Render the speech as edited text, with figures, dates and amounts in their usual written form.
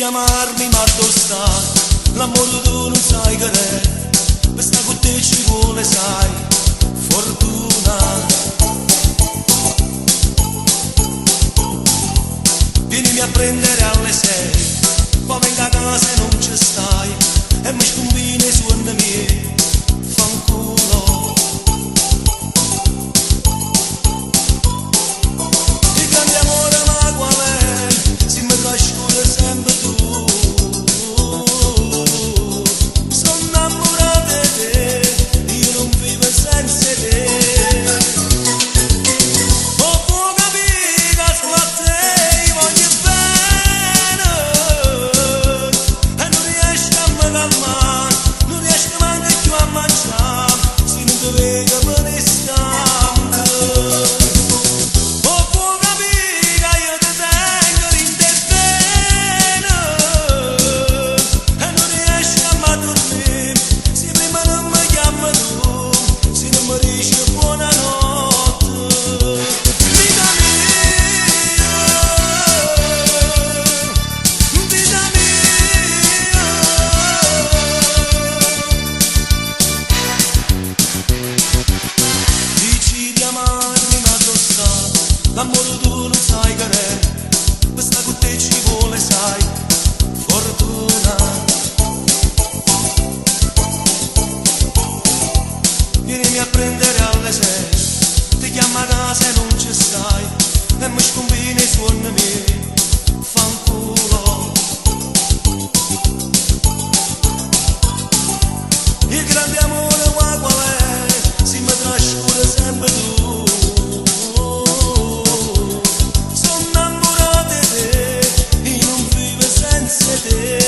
amarmi ma dove sta? L'amore tu non sai che è, per sta con te ci vuole sai, fortuna. Vienimi a prendere alle 6, poi venga a casa e non ci stai, e mi scombini su un mie, fanculo. Il grande amore ma qual è, si mi trascura sempre tu. Sono innamorato di te, io non vivo senza te. Oh, può capire che solo a te voglio bene, e non riesco a me calmare, non riesco manco più a mangiare, se non ti vedo me ne stanco. Oh, può capire che io ti tengo in te bene, e non riesco a me dormire, se prima non mi chiama tu, se non mi dici buonanotte. Vita mia, vita mia. Dici di amarmi ma dove sta? L'amore tu non sai che è, per sta con te ci vuole sai, fortuna. Vienimi a prendere alle 6, ti chiamo a casa e non ci stai, e mi scombini i suoni miei, fanculo. Il grande amore qua qual è, si mi trascura sempre tu. Sono innamorato di te, io non vivo senza te.